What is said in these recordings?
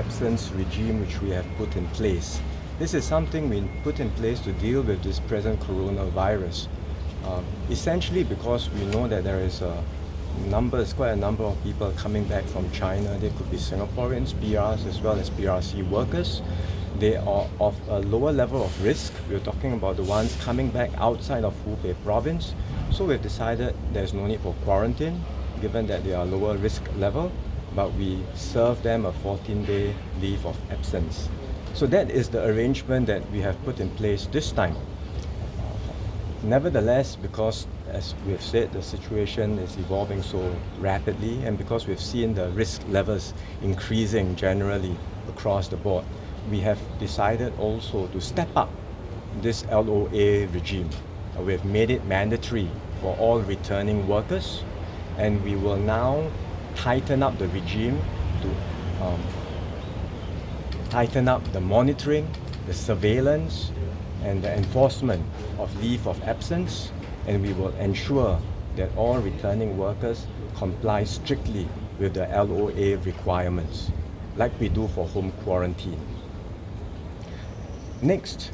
absence regime which we have put in place. This is something we put in place to deal with this present coronavirus. Essentially because we know that there is quite a number of people coming back from China. They could be Singaporeans, PRs, as well as PRC workers. They are of a lower level of risk. We're talking about the ones coming back outside of Hubei province. So we've decided there's no need for quarantine, given that they are lower risk level, but we serve them a 14-day leave of absence. So that is the arrangement that we have put in place this time. Nevertheless, because as we've said, the situation is evolving so rapidly, and because we've seen the risk levels increasing generally across the board, we have decided also to step up this LOA regime. We've made it mandatory for all returning workers, and we will now tighten up the regime to tighten up the monitoring, the surveillance, and the enforcement of leave of absence, and we will ensure that all returning workers comply strictly with the LOA requirements, like we do for home quarantine. Next,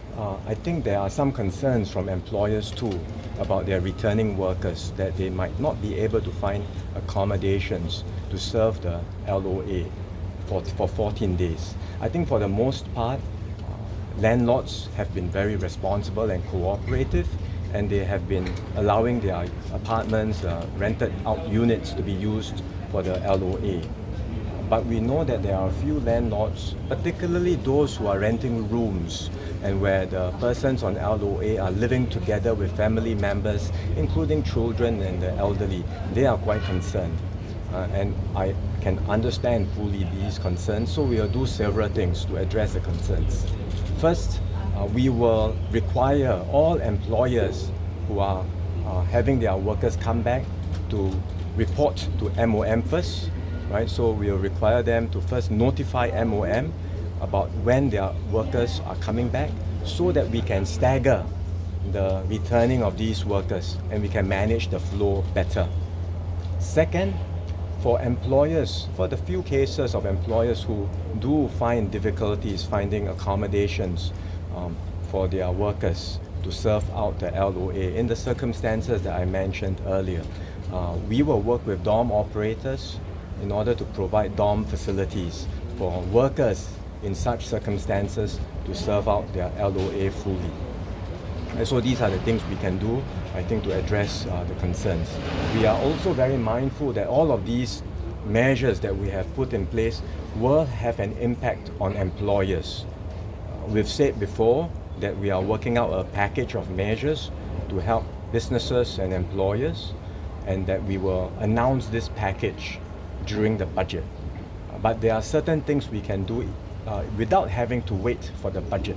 I think there are some concerns from employers too about their returning workers, that they might not be able to find accommodations to serve the LOA for 14 days. I think for the most part, landlords have been very responsible and cooperative, and they have been allowing their apartments, rented out units to be used for the LOA. But we know that there are a few landlords, particularly those who are renting rooms and where the persons on LOA are living together with family members, including children and the elderly. They are quite concerned. And I can understand fully these concerns, so we will do several things to address the concerns. First, we will require all employers who are having their workers come back to report to MOM first. Right, so we'll require them to first notify MOM about when their workers are coming back, so that we can stagger the returning of these workers and we can manage the flow better. Second, for employers, for the few cases of employers who do find difficulties finding accommodations for their workers to serve out the LOA in the circumstances that I mentioned earlier, we will work with dorm operators in order to provide dorm facilities for workers in such circumstances to serve out their LOA fully. And so these are the things we can do, I think, to address the concerns. We are also very mindful that all of these measures that we have put in place will have an impact on employers. We've said before that we are working out a package of measures to help businesses and employers, and that we will announce this package during the budget. But there are certain things we can do without having to wait for the budget.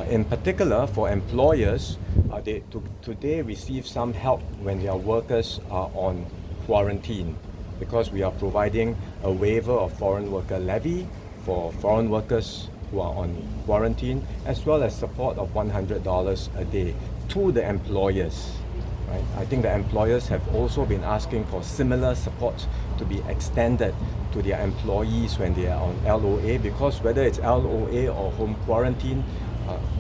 In particular, for employers, they today receive some help when their workers are on quarantine, because we are providing a waiver of foreign worker levy for foreign workers who are on quarantine, as well as support of $100 a day to the employers. Right? I think the employers have also been asking for similar support to be extended to their employees when they are on LOA, because whether it's LOA or home quarantine,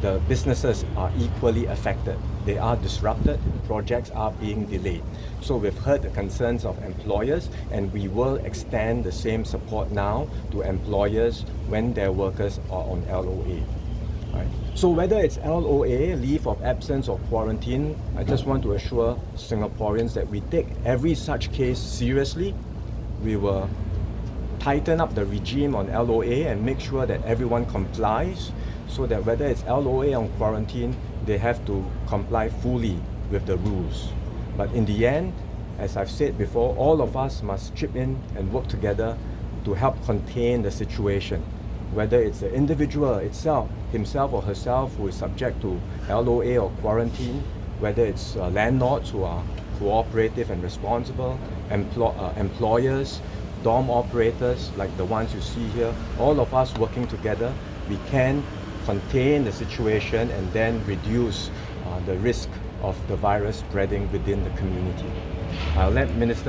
the businesses are equally affected. They are disrupted, projects are being delayed. So we've heard the concerns of employers, and we will extend the same support now to employers when their workers are on LOA. Right. So whether it's LOA, leave of absence, or quarantine, I just want to assure Singaporeans that we take every such case seriously. We will tighten up the regime on LOA and make sure that everyone complies, so that whether it's LOA or quarantine, they have to comply fully with the rules. But in the end, as I've said before, all of us must chip in and work together to help contain the situation. Whether it's the individual itself, himself or herself, who is subject to LOA or quarantine, whether it's landlords who are cooperative and responsible, employers, dorm operators like the ones you see here, all of us working together, we can contain the situation and then reduce the risk of the virus spreading within the community. I'll let Minister